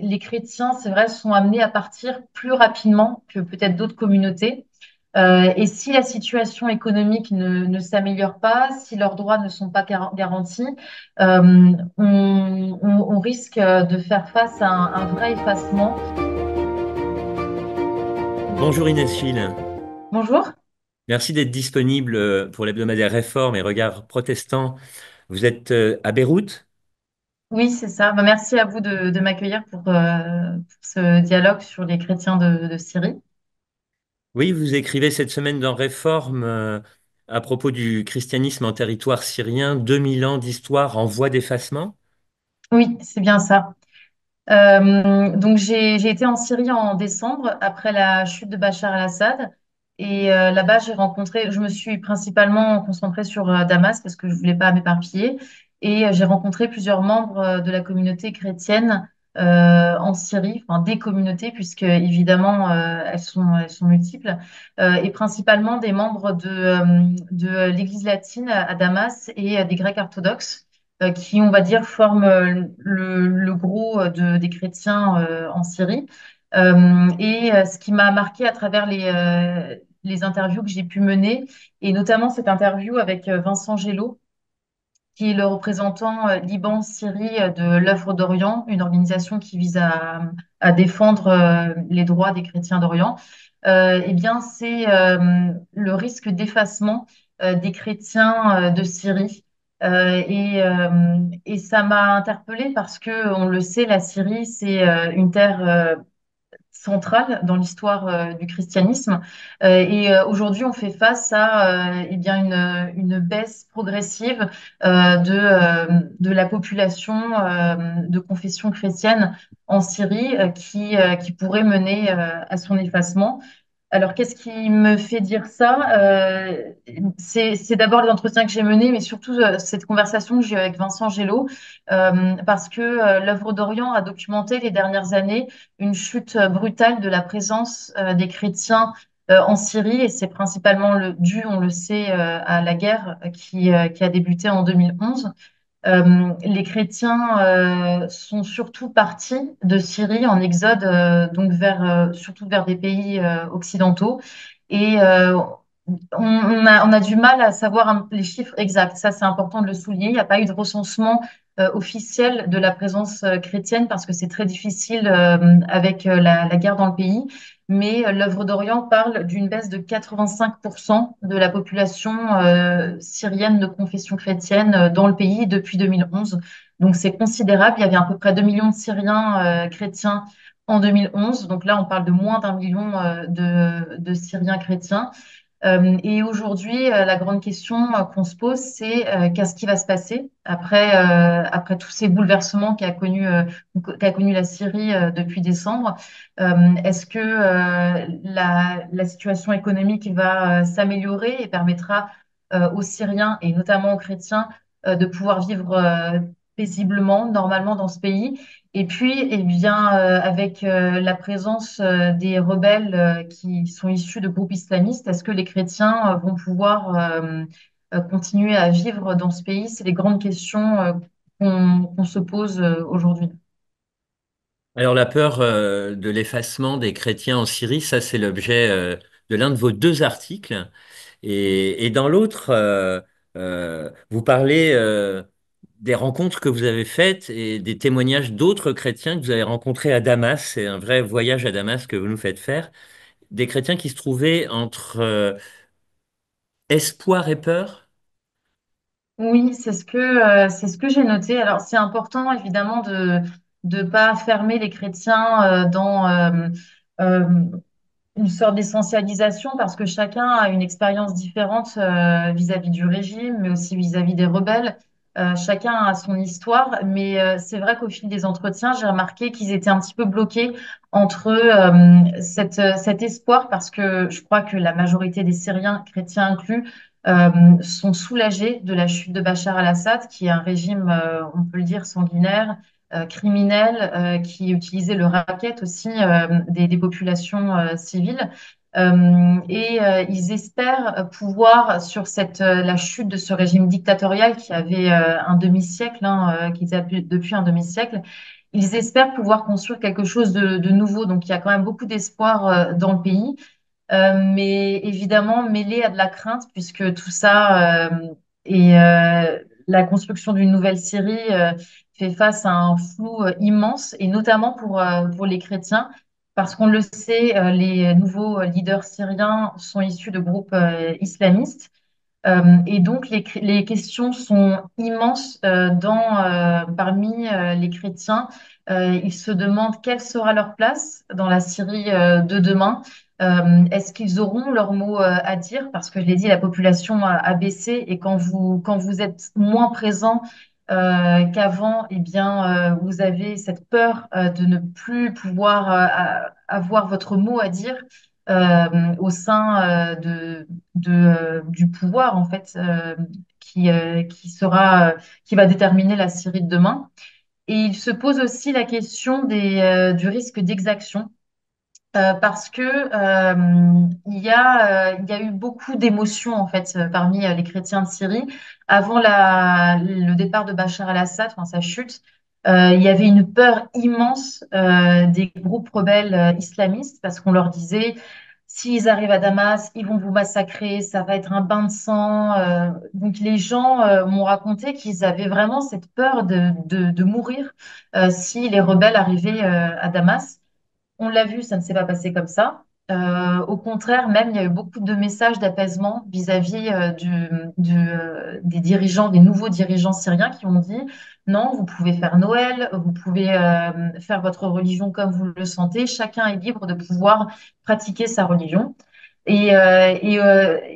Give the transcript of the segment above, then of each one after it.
les chrétiens, c'est vrai, sont amenés à partir plus rapidement que peut-être d'autres communautés. Et si la situation économique ne s'améliore pas, si leurs droits ne sont pas garantis, on risque de faire face à un vrai effacement. Bonjour Inès Phil, Bonjour. merci d'être disponible pour l'hebdomadaire Réforme et Regard Protestant. Vous êtes à Beyrouth? Oui, c'est ça. Bah, merci à vous de m'accueillir pour ce dialogue sur les chrétiens de Syrie. Oui, vous écrivez cette semaine dans Réforme à propos du christianisme en territoire syrien, 2000 ans d'histoire en voie d'effacement. Oui, c'est bien ça. Donc j'ai été en Syrie en décembre après la chute de Bachar el-Assad et là-bas je me suis principalement concentrée sur Damas parce que je voulais pas m'éparpiller et j'ai rencontré plusieurs membres de la communauté chrétienne en Syrie, enfin des communautés puisque évidemment elles sont multiples et principalement des membres de l'Église latine à Damas et des Grecs orthodoxes qui, on va dire, forment le gros des chrétiens en Syrie. Ce qui m'a marqué à travers les interviews que j'ai pu mener, et notamment cette interview avec Vincent Gello, qui est le représentant Liban-Syrie de l'œuvre d'Orient, une organisation qui vise à défendre les droits des chrétiens d'Orient. Eh bien, c'est le risque d'effacement des chrétiens de Syrie. Et ça m'a interpellée parce que, on le sait, la Syrie, c'est une terre centrale dans l'histoire du christianisme. Aujourd'hui, on fait face à eh bien une baisse progressive de la population de confession chrétienne en Syrie qui pourrait mener à son effacement. Alors, qu'est-ce qui me fait dire ça? C'est d'abord les entretiens que j'ai menés, mais surtout cette conversation que j'ai eue avec Vincent Gello, parce que l'œuvre d'Orient a documenté les dernières années une chute brutale de la présence des chrétiens en Syrie, et c'est principalement dû, on le sait, à la guerre qui a débuté en 2011. Les chrétiens sont surtout partis de Syrie en exode, donc surtout vers des pays occidentaux. Et on a du mal à savoir les chiffres exacts. Ça, c'est important de le souligner. Il n'y a pas eu de recensement officiel de la présence chrétienne parce que c'est très difficile avec la guerre dans le pays. Mais l'œuvre d'Orient parle d'une baisse de 85% de la population syrienne de confession chrétienne dans le pays depuis 2011. Donc c'est considérable. Il y avait à peu près 2 millions de Syriens chrétiens en 2011. Donc là, on parle de moins d'un million de Syriens chrétiens. Et aujourd'hui, la grande question qu'on se pose, c'est qu'est-ce qui va se passer après tous ces bouleversements qu'a connu la Syrie depuis décembre. Est-ce que la situation économique va s'améliorer et permettra aux Syriens et notamment aux chrétiens de pouvoir vivre paisiblement, normalement dans ce pays? Et puis, eh bien, avec la présence des rebelles qui sont issus de groupes islamistes, est-ce que les chrétiens vont pouvoir continuer à vivre dans ce pays? C'est les grandes questions qu'on se pose aujourd'hui. Alors la peur de l'effacement des chrétiens en Syrie, ça c'est l'objet de l'un de vos deux articles. Et dans l'autre, vous parlez des rencontres que vous avez faites et des témoignages d'autres chrétiens que vous avez rencontrés à Damas. C'est un vrai voyage à Damas que vous nous faites faire. Des chrétiens qui se trouvaient entre espoir et peur. Oui, c'est ce que j'ai noté. Alors, c'est important évidemment de pas fermer les chrétiens dans euh, une sorte d'essentialisation parce que chacun a une expérience différente vis-à-vis du régime, mais aussi vis-à-vis des rebelles. Chacun a son histoire, mais c'est vrai qu'au fil des entretiens, j'ai remarqué qu'ils étaient un petit peu bloqués entre cet espoir, parce que je crois que la majorité des Syriens, chrétiens inclus, sont soulagés de la chute de Bachar el-Assad, qui est un régime, on peut le dire, sanguinaire, criminels qui utilisaient le racket aussi des populations civiles. Ils espèrent pouvoir, sur la chute de ce régime dictatorial qui avait un demi-siècle, qui était depuis un demi-siècle, ils espèrent pouvoir construire quelque chose de nouveau. Donc, il y a quand même beaucoup d'espoir dans le pays. Mais évidemment mêlé à de la crainte, puisque tout ça et la construction d'une nouvelle Syrie fait face à un flou immense, et notamment pour les chrétiens, parce qu'on le sait, les nouveaux leaders syriens sont issus de groupes islamistes. Et donc, les questions sont immenses parmi les chrétiens. Ils se demandent quelle sera leur place dans la Syrie de demain. Est-ce qu'ils auront leur mot à dire? Parce que je l'ai dit, la population a baissé, et quand vous êtes moins présent qu'avant, eh bien, vous avez cette peur de ne plus pouvoir avoir votre mot à dire au sein du pouvoir en fait qui va déterminer la Syrie de demain. Et il se pose aussi la question du risque d'exaction parce que il y a eu beaucoup d'émotions en fait parmi les chrétiens de Syrie avant le départ de Bachar el-Assad, enfin sa chute. Il y avait une peur immense des groupes rebelles islamistes, parce qu'on leur disait, s'ils arrivent à Damas, ils vont vous massacrer, ça va être un bain de sang. Donc les gens m'ont raconté qu'ils avaient vraiment cette peur de mourir si les rebelles arrivaient à Damas. On l'a vu, ça ne s'est pas passé comme ça. Au contraire, même, il y a eu beaucoup de messages d'apaisement vis-à-vis des dirigeants, des nouveaux dirigeants syriens qui ont dit, non, vous pouvez faire Noël, vous pouvez faire votre religion comme vous le sentez, chacun est libre de pouvoir pratiquer sa religion. Et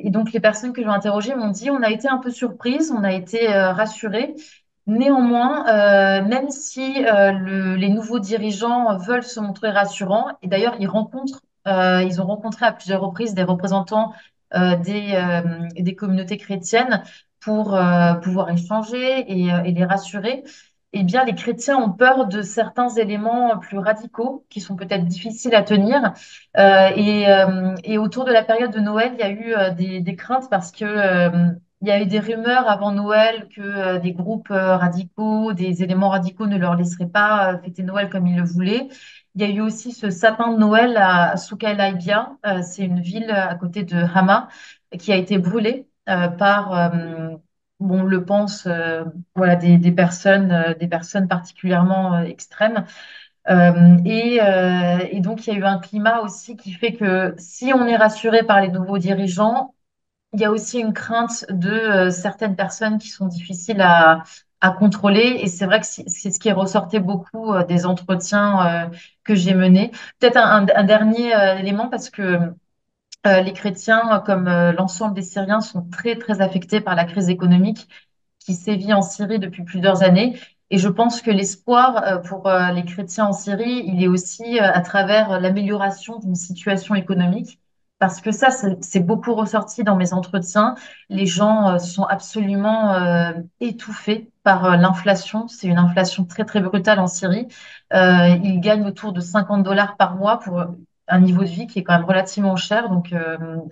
donc, les personnes que j'ai interrogées m'ont dit, on a été un peu surprises, on a été rassurés. Néanmoins, même si les nouveaux dirigeants veulent se montrer rassurants, et d'ailleurs ils ont rencontré à plusieurs reprises des représentants des communautés chrétiennes pour pouvoir échanger et les rassurer, eh bien les chrétiens ont peur de certains éléments plus radicaux qui sont peut-être difficiles à tenir. Et autour de la période de Noël, il y a eu des craintes parce que il y a eu des rumeurs avant Noël que des groupes radicaux, des éléments radicaux ne leur laisseraient pas fêter Noël comme ils le voulaient. Il y a eu aussi ce sapin de Noël à Souk El Haïbia, c'est une ville à côté de Hama, qui a été brûlée par, on le pense, voilà, des personnes particulièrement extrêmes. Et donc, il y a eu un climat aussi qui fait que si on est rassuré par les nouveaux dirigeants, il y a aussi une crainte de certaines personnes qui sont difficiles à contrôler. Et c'est vrai que c'est ce qui ressortait beaucoup des entretiens que j'ai menés. Peut-être un dernier élément, parce que les chrétiens, comme l'ensemble des Syriens, sont très, très affectés par la crise économique qui sévit en Syrie depuis plusieurs années. Et je pense que l'espoir pour les chrétiens en Syrie, il est aussi à travers l'amélioration d'une situation économique. Parce que ça, c'est beaucoup ressorti dans mes entretiens. Les gens sont absolument étouffés par l'inflation. C'est une inflation très, très brutale en Syrie. Ils gagnent autour de 50 dollars par mois pour un niveau de vie qui est quand même relativement cher. Donc,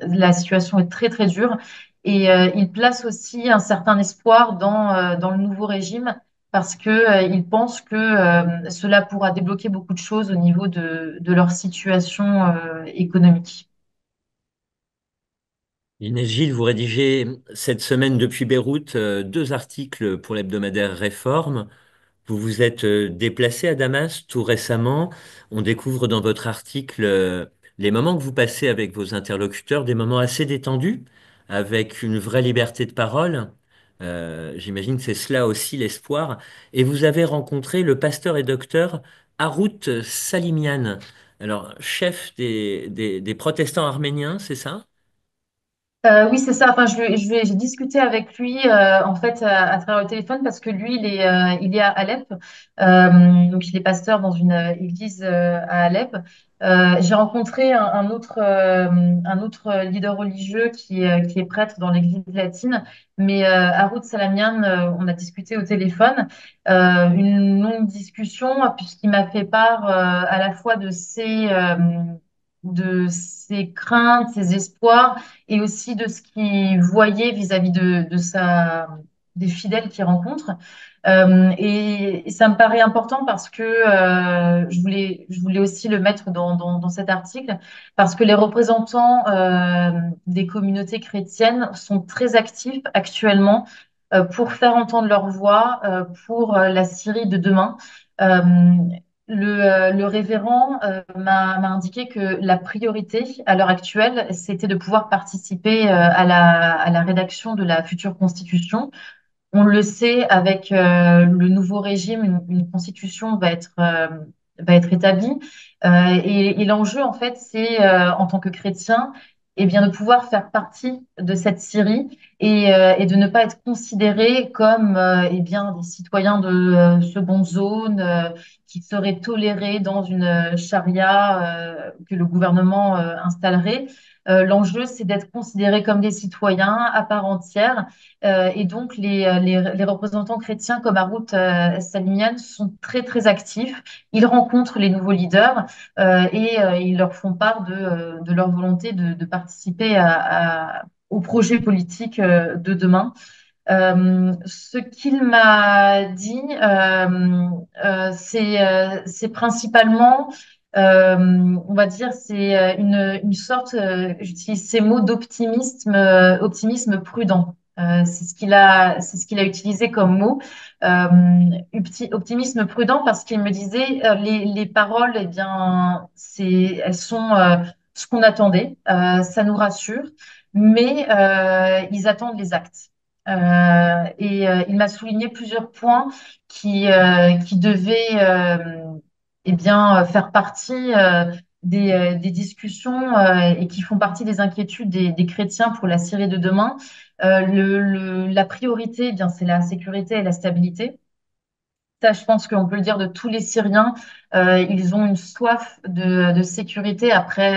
la situation est très, très dure. Et il place aussi un certain espoir dans le nouveau régime, parce que il pense que cela pourra débloquer beaucoup de choses au niveau de leur situation économique. Inès Gilles, vous rédigez cette semaine depuis Beyrouth deux articles pour l'hebdomadaire Réforme. Vous vous êtes déplacé à Damas tout récemment. On découvre dans votre article les moments que vous passez avec vos interlocuteurs, des moments assez détendus, avec une vraie liberté de parole. J'imagine que c'est cela aussi l'espoir. Et vous avez rencontré le pasteur et docteur Harout Salimian, alors chef des protestants arméniens, c'est ça? Oui, c'est ça. Enfin, j'ai discuté avec lui en fait à travers le téléphone, parce que lui, il est à Alep. Donc, il est pasteur dans une église à Alep. J'ai rencontré un autre leader religieux qui est prêtre dans l'église latine. Mais Harout Salamian, on a discuté au téléphone, une longue discussion, puisqu'il m'a fait part à la fois de ses craintes, ses espoirs, et aussi de ce qu'il voyait vis-à-vis des fidèles qu'il rencontre. Et ça me paraît important parce que je voulais aussi le mettre dans cet article, parce que les représentants des communautés chrétiennes sont très actifs actuellement pour faire entendre leur voix pour la Syrie de demain. Euh, le révérend m'a indiqué que la priorité à l'heure actuelle, c'était de pouvoir participer à la rédaction de la future constitution. On le sait, avec le nouveau régime, une constitution va être établie. Et l'enjeu, en fait, c'est, en tant que chrétien, eh bien, de pouvoir faire partie de cette Syrie et de ne pas être considéré comme eh bien, des citoyens de seconde zone qui seraient tolérés dans une charia que le gouvernement installerait. L'enjeu, c'est d'être considéré comme des citoyens à part entière et donc, les représentants chrétiens comme Harout Salimian sont très, très actifs. Ils rencontrent les nouveaux leaders ils leur font part de leur volonté de participer au projet politique de demain. Ce qu'il m'a dit, c'est principalement, on va dire, c'est une sorte, j'utilise ces mots d'optimisme, optimisme prudent. C'est ce qu'il a utilisé comme mot, euh, optimisme prudent parce qu'il me disait les paroles, eh bien, elles sont ce qu'on attendait, ça nous rassure, mais ils attendent les actes. Il m'a souligné plusieurs points qui devaient eh bien, faire partie des discussions et qui font partie des inquiétudes des chrétiens pour la Syrie de demain. La priorité, eh bien, c'est la sécurité et la stabilité. Ça, je pense qu'on peut le dire de tous les Syriens. Ils ont une soif de sécurité après,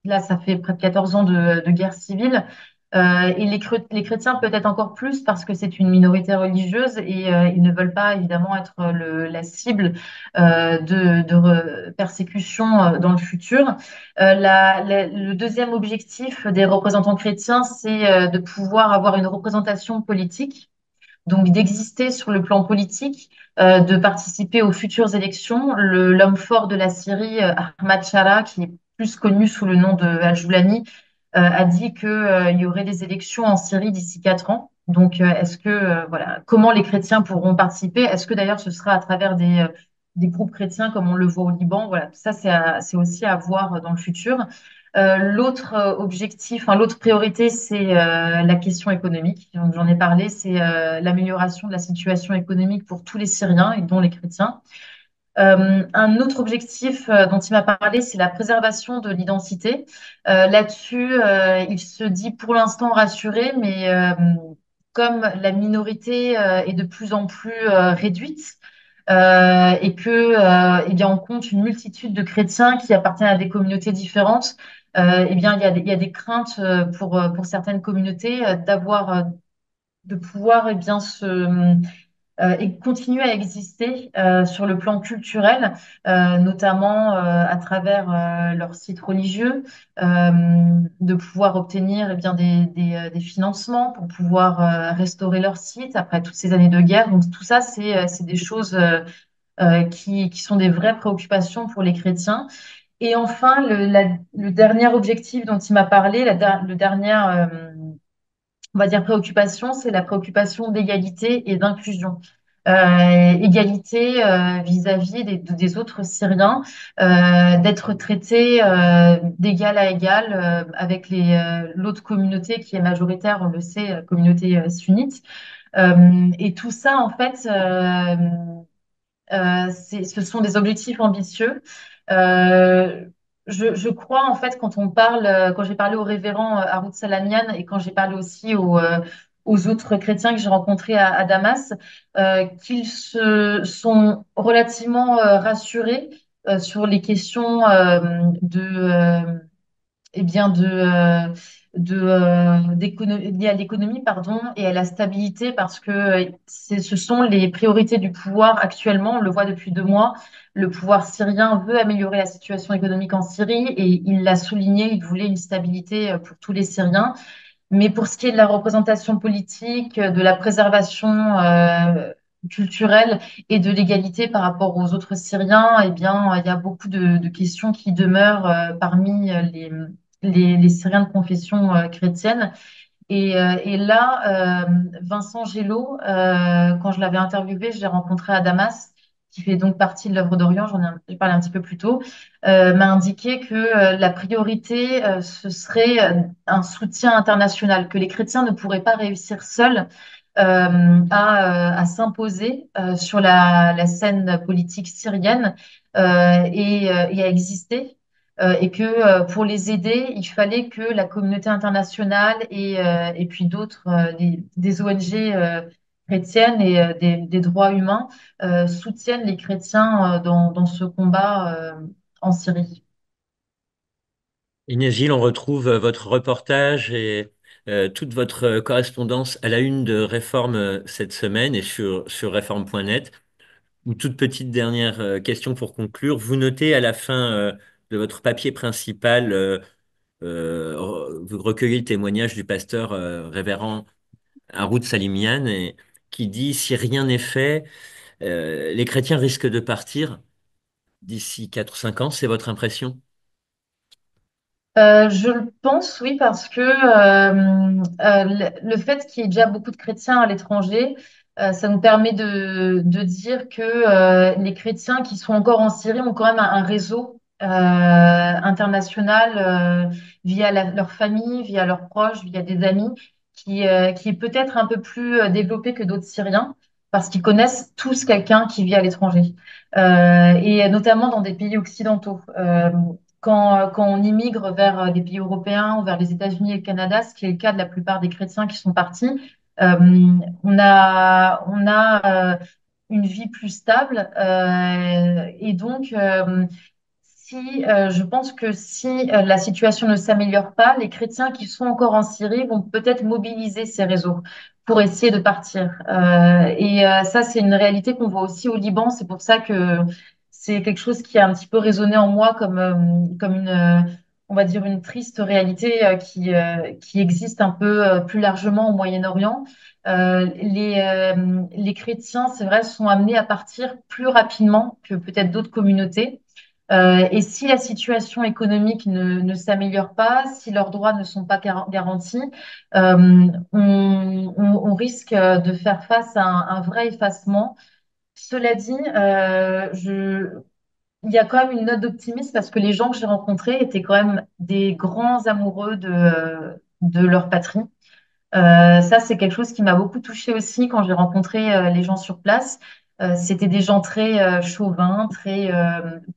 là, ça fait près de 14 ans de guerre civile. Les chrétiens peut-être encore plus parce que c'est une minorité religieuse et ils ne veulent pas évidemment être la cible de persécutions dans le futur. Le deuxième objectif des représentants chrétiens, c'est de pouvoir avoir une représentation politique donc d'exister sur le plan politique, de participer aux futures élections. L'homme fort de la Syrie, Ahmad Shara, qui est plus connu sous le nom de Al-Joulani, a dit que, il y aurait des élections en Syrie d'ici 4 ans. Donc, voilà, comment les chrétiens pourront participer? Est-ce que d'ailleurs ce sera à travers des groupes chrétiens comme on le voit au Liban? Voilà, ça c'est aussi à voir dans le futur. L'autre objectif, enfin, l'autre priorité, c'est la question économique. Donc, j'en ai parlé, c'est l'amélioration de la situation économique pour tous les Syriens et dont les chrétiens. Un autre objectif dont il m'a parlé, c'est la préservation de l'identité. Là-dessus, il se dit pour l'instant rassuré, mais comme la minorité est de plus en plus réduite et que, eh bien, on compte une multitude de chrétiens qui appartiennent à des communautés différentes, eh bien, il y a des craintes pour certaines communautés de pouvoir, eh bien, et continuer à exister sur le plan culturel, notamment à travers leurs sites religieux, de pouvoir obtenir eh bien, des financements pour pouvoir restaurer leur site après toutes ces années de guerre. Donc tout ça, c'est des choses qui sont des vraies préoccupations pour les chrétiens. Et enfin, le dernier objectif dont il m'a parlé, le dernier on va dire préoccupation, c'est la préoccupation d'égalité et d'inclusion. Égalité vis-à-vis des autres Syriens, d'être traités d'égal à égal avec l'autre communauté qui est majoritaire, on le sait, communauté sunnite. Et tout ça, en fait, ce sont des objectifs ambitieux. Euh, je crois en fait quand on parle, quand j'ai parlé au révérend Harout Salamian et quand j'ai parlé aussi aux autres chrétiens que j'ai rencontrés à Damas, qu'ils se sont relativement rassurés sur les questions eh bien liées à l'économie, pardon, et à la stabilité, parce que ce sont les priorités du pouvoir actuellement. On le voit depuis 2 mois. Le pouvoir syrien veut améliorer la situation économique en Syrie et il l'a souligné, il voulait une stabilité pour tous les Syriens. Mais pour ce qui est de la représentation politique, de la préservation culturelle et de l'égalité par rapport aux autres Syriens, eh bien, il y a beaucoup de questions qui demeurent parmi les Syriens de confession chrétienne. Et là, Vincent Gello, quand je l'avais interviewé, je l'ai rencontré à Damas, qui fait donc partie de l'œuvre d'Orient, j'ai parlé un petit peu plus tôt, m'a indiqué que la priorité, ce serait un soutien international, que les chrétiens ne pourraient pas réussir seuls à s'imposer sur la scène politique syrienne et à exister. Et que pour les aider, il fallait que la communauté internationale et puis d'autres, des ONG chrétiennes et des droits humains soutiennent les chrétiens dans ce combat en Syrie. Inès Gilles, on retrouve votre reportage et toute votre correspondance à la une de Réforme cette semaine et sur réforme.net. Une toute petite dernière question pour conclure. Vous notez à la fin de votre papier principal, vous recueillez le témoignage du pasteur révérend Harout Salimian qui dit, si rien n'est fait, les chrétiens risquent de partir d'ici 4 ou 5 ans. C'est votre impression? Je le pense, oui, parce que le fait qu'il y ait déjà beaucoup de chrétiens à l'étranger, ça nous permet de dire que les chrétiens qui sont encore en Syrie ont quand même un réseau international via leur famille, via leurs proches, via des amis, qui est peut-être un peu plus développé que d'autres Syriens, parce qu'ils connaissent tous quelqu'un qui vit à l'étranger, et notamment dans des pays occidentaux. Quand on immigre vers des pays européens ou vers les États-Unis et le Canada, ce qui est le cas de la plupart des chrétiens qui sont partis, euh, on a une vie plus stable. Et donc, si, je pense que si la situation ne s'améliore pas, les chrétiens qui sont encore en Syrie vont peut-être mobiliser ces réseaux pour essayer de partir. Et ça, c'est une réalité qu'on voit aussi au Liban. C'est pour ça que c'est quelque chose qui a un petit peu résonné en moi comme une, on va dire, une triste réalité qui existe un peu plus largement au Moyen-Orient. Les chrétiens, c'est vrai, sont amenés à partir plus rapidement que peut-être d'autres communautés. Et si la situation économique ne s'améliore pas, si leurs droits ne sont pas garantis, on risque de faire face à un vrai effacement. Cela dit, il y a quand même une note d'optimisme parce que les gens que j'ai rencontrés étaient quand même des grands amoureux de leur patrie. Ça, c'est quelque chose qui m'a beaucoup touchée aussi quand j'ai rencontré les gens sur place. C'était des gens très chauvins, très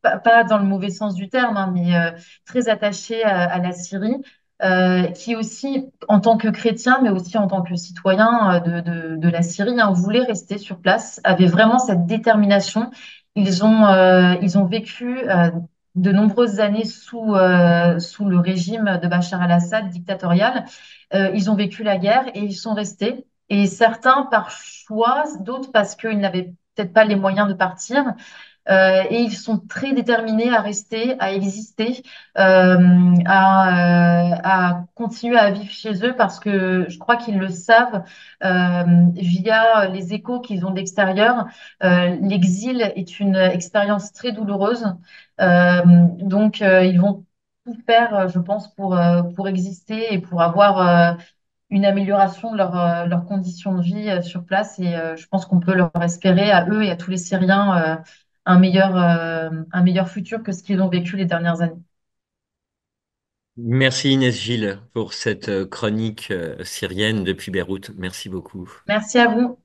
pas dans le mauvais sens du terme, hein, mais très attachés à la Syrie, qui aussi, en tant que chrétiens, mais aussi en tant que citoyens de la Syrie, hein, voulaient rester sur place, avaient vraiment cette détermination. Ils ont vécu de nombreuses années sous le régime de Bachar al-Assad dictatorial. Ils ont vécu la guerre et ils sont restés. Et certains par choix, d'autres parce qu'ils n'avaient peut-être pas les moyens de partir. Et ils sont très déterminés à rester, à exister, à continuer à vivre chez eux parce que je crois qu'ils le savent via les échos qu'ils ont d'extérieur. L'exil est une expérience très douloureuse. Donc, ils vont tout faire, je pense, pour exister et pour avoir une amélioration de leurs conditions de vie sur place. Et je pense qu'on peut leur espérer à eux et à tous les Syriens un meilleur futur que ce qu'ils ont vécu les dernières années. Merci Inès Gilles pour cette chronique syrienne depuis Beyrouth. Merci beaucoup. Merci à vous.